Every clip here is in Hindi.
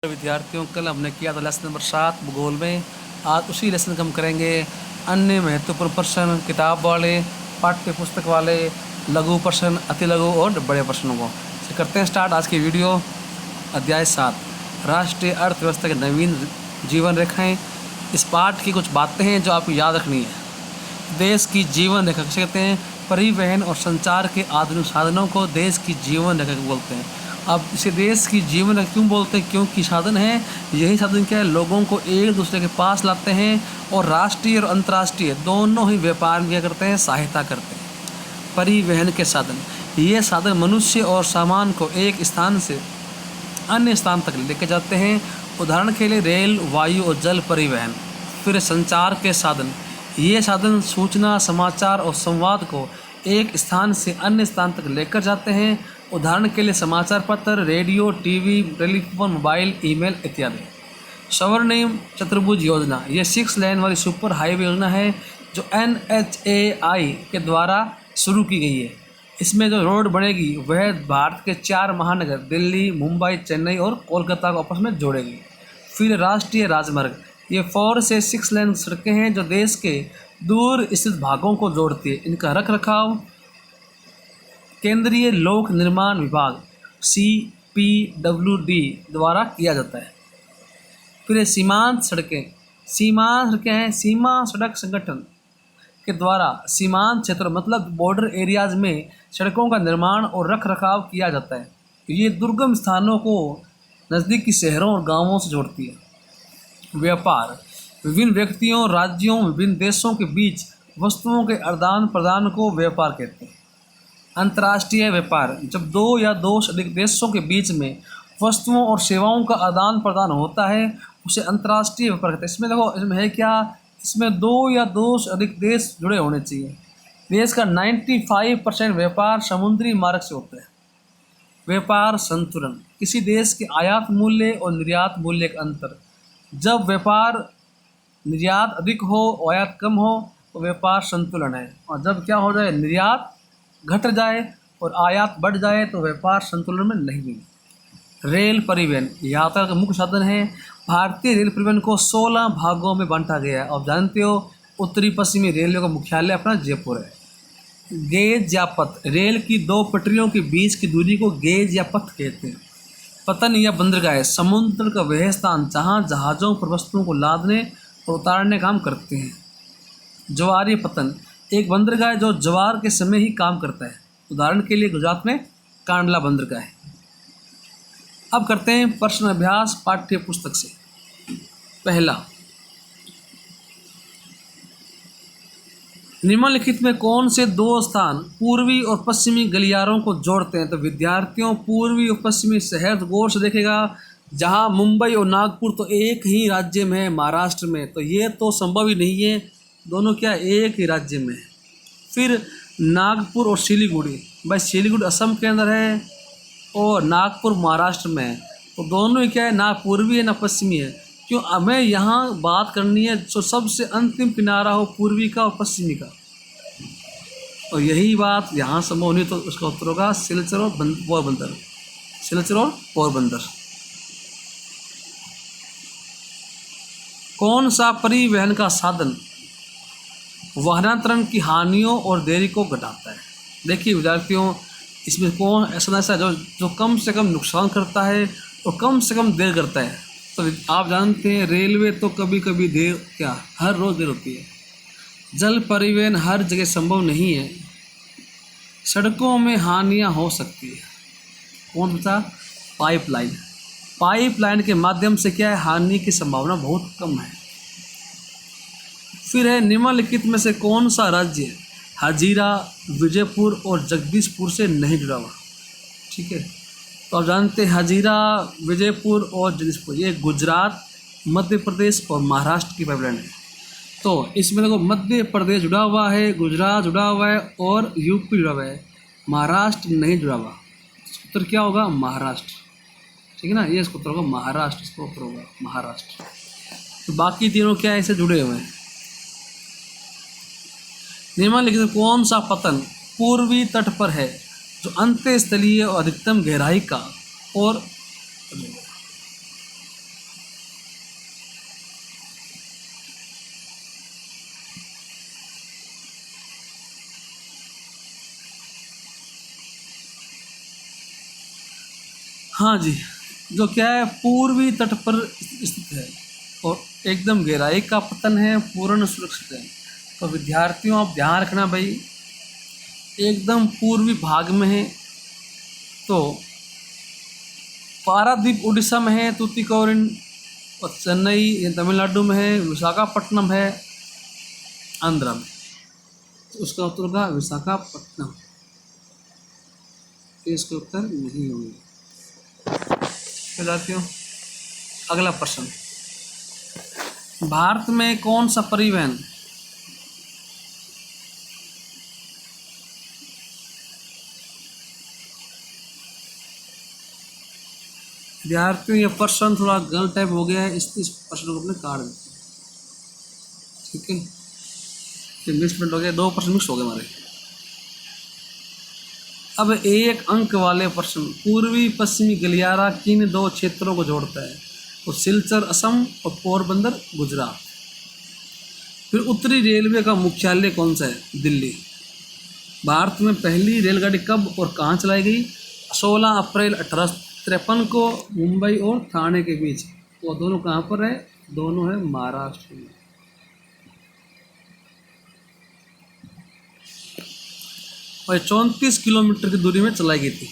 विद्यार्थियों, कल हमने किया था लेसन नंबर 7 भूगोल में। आज उसी लेसन का हम करेंगे अन्य महत्वपूर्ण प्रश्न, किताब वाले, पाठ्य पुस्तक वाले, लघु प्रश्न, अति लघु और बड़े प्रश्नों को। तो करते हैं स्टार्ट आज की वीडियो। अध्याय 7 राष्ट्रीय अर्थव्यवस्था के नवीन जीवन रेखाएं। इस पाठ की कुछ बातें हैं जो आपको याद रखनी है। देश की जीवन रेखा किसे कहते हैं? परिवहन और संचार के आधुनिक साधनों को देश की जीवन रेखा बोलते हैं। अब इसे देश की जीवन रेखा क्यों बोलते हैं? क्योंकि साधन है, यही साधन क्या है, लोगों को एक दूसरे के पास लाते हैं और राष्ट्रीय और अंतर्राष्ट्रीय दोनों ही व्यापार में क्या करते हैं, सहायता करते हैं। परिवहन के साधन, ये साधन मनुष्य और सामान को एक स्थान से अन्य स्थान तक लेकर जाते हैं। उदाहरण के लिए रेल, वायु और जल परिवहन। फिर संचार के साधन, ये साधन सूचना, समाचार और संवाद को एक स्थान से अन्य स्थान तक लेकर जाते हैं। उदाहरण के लिए समाचार पत्र, radio, TV, telephone, mobile, email इत्यादि। स्वर्णिम चतुर्भुज योजना, ये 6 लेन वाली सुपर हाईवे योजना है जो NHAI के द्वारा शुरू की गई है। इसमें जो रोड बनेगी वह भारत के 4 महानगर दिल्ली, मुंबई, चेन्नई और कोलकाता को आपस में जोड़ेगी। फिर राष्ट्रीय राजमार्ग, ये 4 से 6 लेन सड़कें हैं जो देश के दूर स्थित भागों को जोड़ती है। इनका रख रखाव केंद्रीय लोक निर्माण विभाग CPWD द्वारा किया जाता है। फिर सीमांत सड़कें, सीमांत सड़कें हैं सीमा सड़क संगठन के द्वारा सीमांत क्षेत्र मतलब बॉर्डर एरियाज में सड़कों का निर्माण और रख रखाव किया जाता है। ये दुर्गम स्थानों को नज़दीकी शहरों और गांवों से जोड़ती है। व्यापार, विभिन्न व्यक्तियों, राज्यों, विभिन्न देशों के बीच वस्तुओं के आदान प्रदान को व्यापार कहते हैं। अंतर्राष्ट्रीय व्यापार, जब 2 या 2 से अधिक देशों के बीच में वस्तुओं और सेवाओं का आदान प्रदान होता है उसे अंतर्राष्ट्रीय व्यापार कहते हैं। इसमें देखो, इसमें है क्या, इसमें 2 या 2 से अधिक देश जुड़े होने चाहिए। देश का 95% व्यापार समुद्री मार्ग से होता है। व्यापार संतुलन, किसी देश के आयात मूल्य और निर्यात मूल्य का अंतर। जब व्यापार निर्यात अधिक हो और आयात कम हो तो व्यापार संतुलन है, और जब क्या हो जाए, निर्यात घट जाए और आयात बढ़ जाए तो व्यापार संतुलन में नहीं है। रेल परिवहन यात्रा का मुख्य साधन है। भारतीय रेल परिवहन को 16 भागों में बांटा गया है। आप जानते हो उत्तरी पश्चिमी रेलवे का मुख्यालय अपना जयपुर है। गेज या पथ, रेल की 2 पटरियों के बीच की दूरी को गेज या पथ कहते हैं। पतन या बंदरगाह, समुद्र का वह स्थान जहाँ जहाज़ों पर वस्तुओं को लादने और उतारने काम करते हैं। ज्वारीय पतन, एक बंदरगाह जो ज्वार के समय ही काम करता है। उदाहरण के लिए गुजरात में कांडला बंदरगाह है। अब करते हैं प्रश्न अभ्यास पाठ्य पुस्तक से। पहला, निम्नलिखित में कौन से 2 स्थान पूर्वी और पश्चिमी गलियारों को जोड़ते हैं? तो विद्यार्थियों, पूर्वी और पश्चिमी शहर गौर से देखेगा। जहां मुंबई और नागपुर तो एक ही राज्य में है, महाराष्ट्र में, तो ये तो संभव ही नहीं है, दोनों क्या एक ही राज्य में है। फिर नागपुर और सिलीगुड़ी, भाई सिलीगुड़ी असम के अंदर है और नागपुर महाराष्ट्र में है, तो दोनों ही क्या है, ना पूर्वी है ना पश्चिमी है। क्यों हमें यहाँ बात करनी है जो सबसे अंतिम किनारा हो पूर्वी का और पश्चिमी का, और यही बात यहाँ संभव नहीं, तो उसका उत्तर होगा सिलचर और पोरबंदर। सिलचर और पोरबंदर। कौन सा परिवहन का साधन वाहनांतरण की हानियों और देरी को घटाता है? देखिए विद्यार्थियों, इसमें कौन ऐसा जो कम से कम नुकसान करता है और कम से कम देर करता है? तो आप जानते हैं रेलवे तो कभी कभी देर, क्या हर रोज़ देर होती है। जल परिवहन हर जगह संभव नहीं है। सड़कों में हानियां हो सकती है। कौन बचा? पाइपलाइन। पाइपलाइन के माध्यम से क्या है, हानि की संभावना बहुत कम है। फिर है निम्नलिखित में से कौन सा राज्य हजीरा, विजयपुर और जगदीशपुर से नहीं जुड़ा हुआ? ठीक है, तो आप जानते हैं हजीरा, विजयपुर और जगदीशपुर ये गुजरात, मध्य प्रदेश और महाराष्ट्र की पाइपलाइन है। तो इसमें देखो मध्य प्रदेश जुड़ा हुआ है, गुजरात जुड़ा हुआ है और यूपी जुड़ा हुआ है, महाराष्ट्र नहीं जुड़ा हुआ। उत्तर क्या होगा? महाराष्ट्र। ठीक है ना, ये इसका उत्तर होगा महाराष्ट्र, इसका उत्तर होगा महाराष्ट्र। तो बाकी तीनों क्या ऐसे जुड़े हुए हैं। निम्नलिखित कौन सा पतन पूर्वी तट पर है जो अंतःस्थलीय और अधिकतम गहराई का और हाँ जी, जो क्या है पूर्वी तट पर स्थित है और एकदम गहराई का पतन है, पूर्ण सुरक्षित है। तो विद्यार्थियों आप ध्यान रखना भाई, एकदम पूर्वी भाग में है। तो पारादीप उड़ीसा में है, तूतीकोरिन और चेन्नई ये तमिलनाडु में है, विशाखापट्टनम है आंध्रा में। तो उसका उत्तर होगा विशाखापट्टनम, इसका उत्तर नहीं होगा। विद्यार्थियों अगला प्रश्न, भारत में कौन सा परिवहन विद्यार्थियों ये प्रश्न थोड़ा गलत टाइप हो गया है, इस प्रश्न को अपने काट देते हैं, ठीक है। ये मिसप्रिंट हो गया, 2 प्रश्न मिक्स हो गए हमारे। अब 1 अंक वाले प्रश्न, पूर्वी पश्चिमी गलियारा किन 2 क्षेत्रों को जोड़ता है? तो सिलचर असम और पोरबंदर गुजरात। फिर उत्तरी रेलवे का मुख्यालय कौन सा है? दिल्ली। भारत में पहली रेलगाड़ी कब और कहाँ चलाई गई? 16 अप्रैल 1853 को मुंबई और ठाणे के बीच। वो दोनों कहाँ पर है? दोनों है महाराष्ट्र में। और 34 किलोमीटर की दूरी में चलाई गई थी।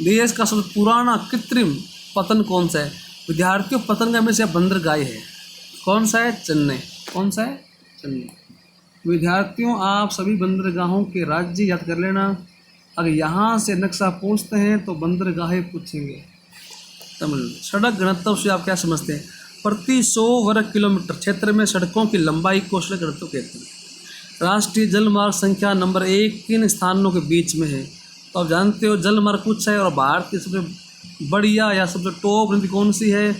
देश का सबसे पुराना कृत्रिम पतन कौन सा है? विद्यार्थियों पतंग में से बंदरगाह है, कौन सा है? चेन्नई। कौन सा है? चेन्नई। विद्यार्थियों आप सभी बंदरगाहों के राज्य याद कर लेना। अगर यहाँ से नक्शा पूछते हैं तो बंदरगाहें पूछेंगे। तमिल सड़क घनत्व से आप क्या समझते हैं? प्रति 100 वर्ग किलोमीटर क्षेत्र में सड़कों की लंबाई को सड़क घनत्व कहते हैं। राष्ट्रीय जलमार्ग संख्या नंबर 1 किन स्थानों के बीच में है? तो आप जानते हो जलमार्ग कुछ है, और भारत की सबसे बढ़िया या सबसे टॉप नदी कौन सी है?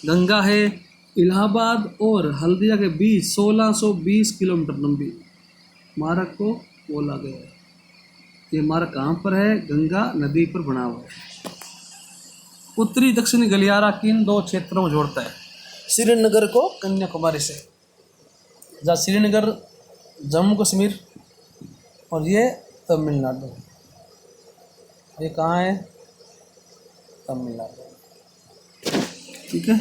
गंगा है। इलाहाबाद और हल्दिया के बीच 1620 किलोमीटर लंबी मार्ग को बोला गया है। ये मार्ग कहाँ पर है? गंगा नदी पर बना हुआ है। उत्तरी दक्षिणी गलियारा किन 2 क्षेत्रों को जोड़ता है? श्रीनगर को कन्याकुमारी से। जहाँ श्रीनगर जम्मू कश्मीर और ये तमिलनाडु। ये कहाँ है? तमिलनाडु, ठीक है।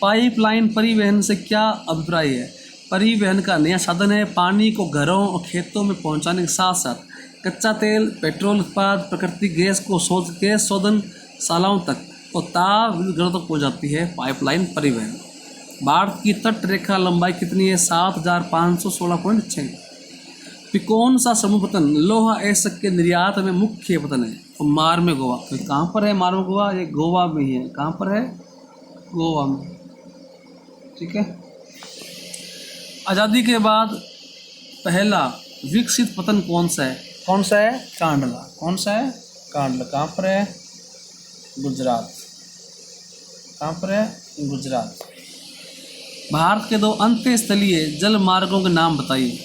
पाइपलाइन परिवहन से क्या अभिप्राय है? परिवहन का नया साधन है, पानी को घरों और खेतों में पहुंचाने के साथ साथ कच्चा तेल, पेट्रोल उत्पाद, प्राकृतिक गैस को गैस शोधन शालाओं तक और ताप घरों तक पहुँचाती है पाइपलाइन परिवहन। भारत की तट रेखा लंबाई कितनी है? 7516.6। फिर कौन सा समूह पतन लोहा एसक के निर्यात में मुख्य पतन है? तो मारमे गोवा। तो कहाँ पर है मारमे गोवा? ये गोवा में ही है। कहाँ पर है? गोवा में, ठीक है। आज़ादी के बाद पहला विकसित पतन कौन सा है? कौन सा है? कांडला। कौन सा है? कांडला। कहाँ पर है? गुजरात। कहाँ पर है? गुजरात। भारत के 2 अंतःस्थलीय जल मार्गों के नाम बताइए।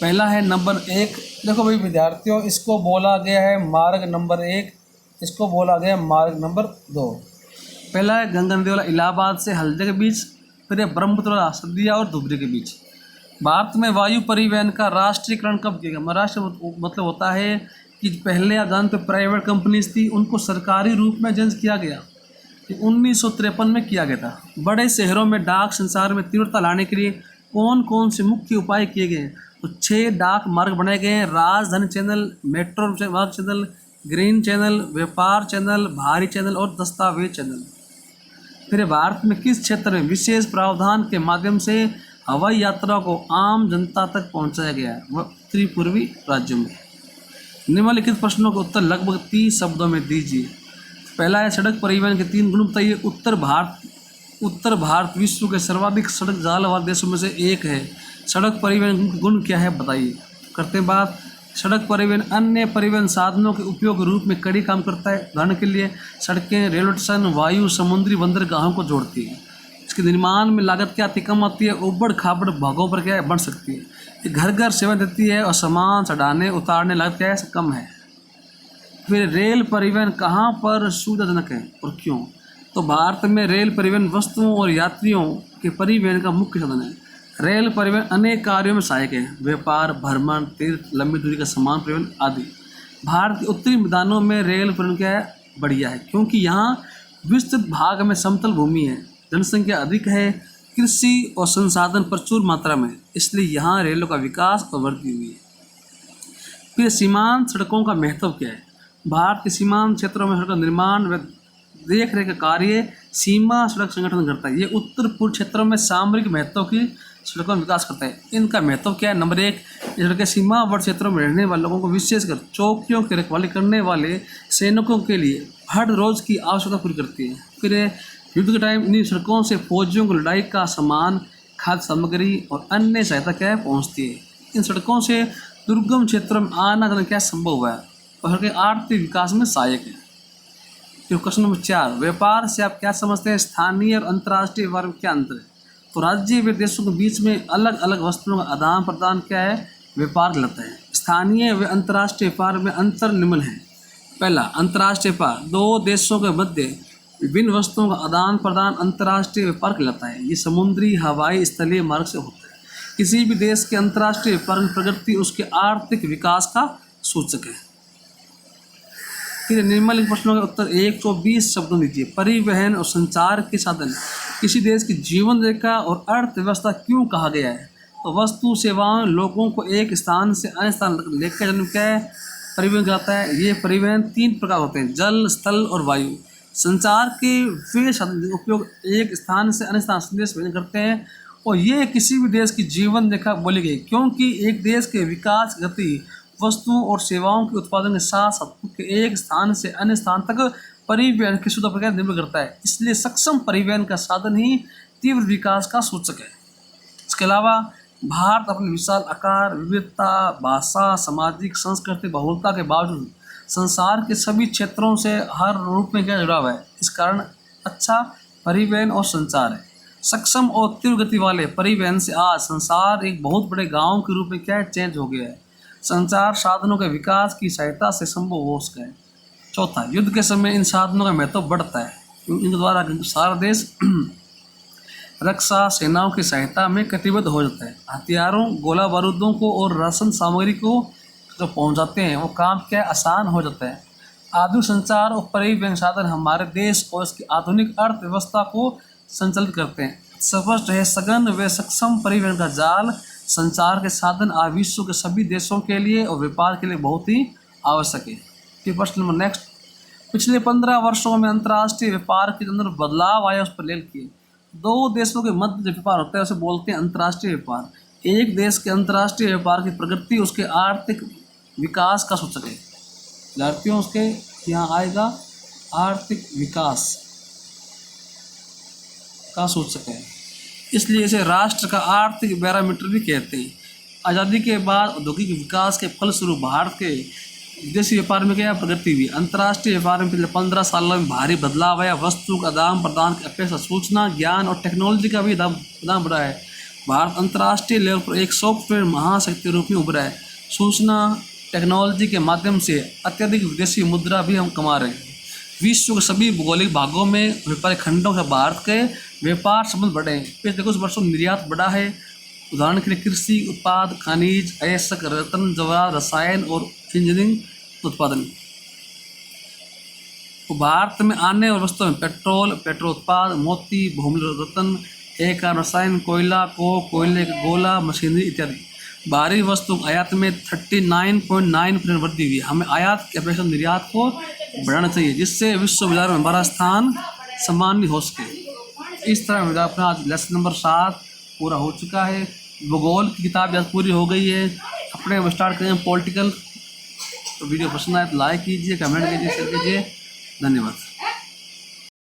पहला है नंबर 1, देखो भाई विद्यार्थियों, इसको बोला गया है मार्ग नंबर 1, इसको बोला गया मार्ग नंबर 2। पहला है गंगा नदी वाला इलाहाबाद से हल्दिया के बीच, फिर है ब्रह्मपुत्र वाला सदिया और धुबरी के बीच। भारत में वायु परिवहन का राष्ट्रीयकरण कब किया गया? राष्ट्र मतलब होता है कि पहले आप जानते प्राइवेट कंपनीज थी, उनको सरकारी रूप में एजेंस किया गया। 1953 में किया गया था। बड़े शहरों में डाक संचार में तीव्रता लाने के लिए कौन कौन से मुख्य उपाय किए गए? तो 6 डाक मार्ग बनाए गए हैं। राजधानी चैनल, मेट्रो मार्ग चैनल, ग्रीन चैनल, व्यापार चैनल, भारी चैनल और दस्तावेज चैनल। फिर भारत में किस क्षेत्र में विशेष प्रावधान के माध्यम से हवाई यात्रा को आम जनता तक पहुंचाया गया है? वह उत्तरी पूर्वी राज्यों में। निम्नलिखित प्रश्नों के उत्तर लगभग 30 शब्दों में दीजिए। पहला है सड़क परिवहन के 3 गुण बताइए। उत्तर भारत विश्व के सर्वाधिक सड़क जाल वाले देशों में से एक है। सड़क परिवहन गुण क्या है बताइए। करते हैं बात। सड़क परिवहन अन्य परिवहन साधनों के उपयोग रूप में कड़ी काम करता है। उदाहरण के लिए सड़कें रेलवे स्टेशन, वायु, समुद्री बंदरगाहों को जोड़ती है। इसके निर्माण में लागत क्या आती? कम आती है। उबड़ खाबड़ भागों पर क्या है? बढ़ सकती है। ये घर घर सेवा देती है और सामान चढ़ाने उतारने लागत क्या है? कम है। फिर रेल परिवहन कहाँ पर सुविधाजनक है और क्यों? तो भारत में रेल परिवहन वस्तुओं और यात्रियों के परिवहन का मुख्य साधन है। रेल परिवहन अनेक कार्यों में सहायक है, व्यापार, भ्रमण, तीर्थ, लंबी दूरी का सामान परिवहन आदि। भारत के उत्तरी मैदानों में रेल परिवहन क्या है? बढ़िया है, क्योंकि यहाँ विस्तृत भाग में समतल भूमि है, जनसंख्या अधिक है, कृषि और संसाधन प्रचुर मात्रा में, इसलिए यहाँ रेलों का विकास और वृद्धि हुई है। फिर सीमांत सड़कों का महत्व क्या है? भारत के सीमांत क्षेत्रों में सड़क निर्माण व देख रेख का कार्य सीमा सड़क संगठन करता है। ये उत्तर पूर्व क्षेत्रों में सामरिक महत्व की सड़कों का विकास करता है। इनका महत्व क्या है? नंबर 1, ये सड़कें सीमावर्ती क्षेत्रों में रहने वाले लोगों को, विशेषकर चौकियों की रखवाली करने वाले सैनिकों के लिए हर रोज की आवश्यकता पूरी करती है। फिर युद्ध के टाइम इन सड़कों से फौजियों को लड़ाई का सामान, खाद्य सामग्री और अन्य सहायता क्या पहुँचती है। इन सड़कों से दुर्गम क्षेत्रों में आना जाना क्या संभव हुआ है और सड़कें आर्थिक विकास में सहायक है। फिर क्वेश्चन नंबर 4, व्यापार से आप क्या समझते हैं? स्थानीय और अंतर्राष्ट्रीय व्यापार में क्या अंतर है? तो राज्य व देशों के बीच में अलग अलग वस्तुओं का आदान प्रदान क्या है? व्यापार कहलाता है। स्थानीय व अंतर्राष्ट्रीय व्यापार में अंतर निम्न है। पहला, अंतर्राष्ट्रीय व्यापार, दो देशों के मध्य विभिन्न वस्तुओं का आदान प्रदान अंतर्राष्ट्रीय व्यापार कहलाता है। ये समुद्री, हवाई, स्थलीय मार्ग से होता है। किसी भी देश के अंतर्राष्ट्रीय व्यापार की प्रगति उसके आर्थिक विकास का सूचक है। फिर निम्नलिखित प्रश्नों के उत्तर 120 शब्दों दीजिए। परिवहन और संचार के साधन किसी देश की जीवन रेखा और अर्थव्यवस्था क्यों कहा गया है? तो वस्तु, सेवाओं, लोगों को एक स्थान से अन्य स्थान लेकर जाने क्या है? परिवहन कहलाता है। ये परिवहन 3 प्रकार होते हैं, जल, स्थल और वायु। संचार के वे साधन उपयोग एक स्थान से अन्य स्थान संदेश भेजन करते हैं और ये किसी भी देश की जीवन रेखा बोली गई, क्योंकि एक देश के विकास गति वस्तुओं और सेवाओं के उत्पादन के साथ साथ एक स्थान से अन्य स्थान तक परिवहन की सुविधा पर निर्भर करता है। इसलिए सक्षम परिवहन का साधन ही तीव्र विकास का सूचक है। इसके अलावा भारत अपने विशाल आकार, विविधता, भाषा, सामाजिक, सांस्कृतिक बहुलता के बावजूद संसार के सभी क्षेत्रों से हर रूप में क्या जुड़ा हुआ है। इस कारण अच्छा परिवहन और संचार है। सक्षम और तीव्र गति वाले परिवहन से आज संसार एक बहुत बड़े गांव के रूप में क्या है? चेंज हो गया है। संचार साधनों के विकास की सहायता से संभव हो सका है। चौथा, युद्ध के समय इन साधनों का महत्व बढ़ता है। इनके द्वारा सारा देश रक्षा सेनाओं की सहायता में कटिबद्ध हो जाता है। हथियारों, गोला बारूदों को और राशन सामग्री को जो पहुंचाते हैं वो काम क्या आसान हो जाता है। आधुनिक संचार और परिवहन साधन हमारे देश और इसकी आधुनिक अर्थव्यवस्था को संचालित करते हैं। स्पष्ट है, सघन व सक्षम परिवहन का जाल संचार के साधन आज विश्व के सभी देशों के लिए और व्यापार के लिए बहुत ही आवश्यक है। फिर प्रश्न नंबर नेक्स्ट, पिछले 15 वर्षों में अंतर्राष्ट्रीय व्यापार के अंदर बदलाव आया, उस पर लेख किए। दो देशों के मध्य जो व्यापार होता है उसे बोलते हैं अंतर्राष्ट्रीय व्यापार। एक देश के अंतर्राष्ट्रीय व्यापार की प्रगति उसके आर्थिक विकास का सूचक है। विद्यार्थियों, उसके यहाँ आएगा आर्थिक विकास का सूचक है, इसलिए इसे राष्ट्र का आर्थिक पैरामीटर भी कहते हैं। आज़ादी के बाद औद्योगिक विकास के फलस्वरूप भारत के विदेशी व्यापार में क्या प्रगति हुई। अंतर्राष्ट्रीय व्यापार में पिछले 15 सालों में भारी बदलाव आया। वस्तु का आदान प्रदान की अपेक्षा सूचना, ज्ञान और टेक्नोलॉजी का भी आदान बढ़ा है। भारत अंतर्राष्ट्रीय लेवल पर एक सॉफ्टवेयर महाशक्ति के रूप में उभरा है। सूचना टेक्नोलॉजी के माध्यम से अत्यधिक विदेशी मुद्रा भी हम कमा रहे हैं। विश्व के सभी भौगोलिक भागों में व्यापारिक खंडों से भारत के व्यापार संबंध बढ़े हैं। पिछले कुछ वर्षों में निर्यात बढ़ा है। उदाहरण के लिए कृषि उत्पाद, खनिज, अयस्क, रत्न, जवाहर, रसायन और इंजीनियरिंग उत्पादन। तो भारत में आने और वस्तुओं में पेट्रोल उत्पाद, मोती, बहुमूल्य रत्न, एक रसायन, कोयला, कोयले का गोला, मशीनरी इत्यादि। बाहरी वस्तु आयात में 39.9% वृद्धि हुई। हमें आयात की अपेक्षा निर्यात को बढ़ाना चाहिए, जिससे विश्व बाजार में हमारा स्थान सम्मानित हो सके। इस तरह अपना आज लेसन नंबर 7 पूरा हो चुका है। भूगोल की किताब आज पूरी हो गई है। अपने स्टार्ट करें पॉलिटिकल। तो वीडियो पसंद आए तो लाइक कीजिए, कमेंट कीजिए, शेयर कीजिए। धन्यवाद।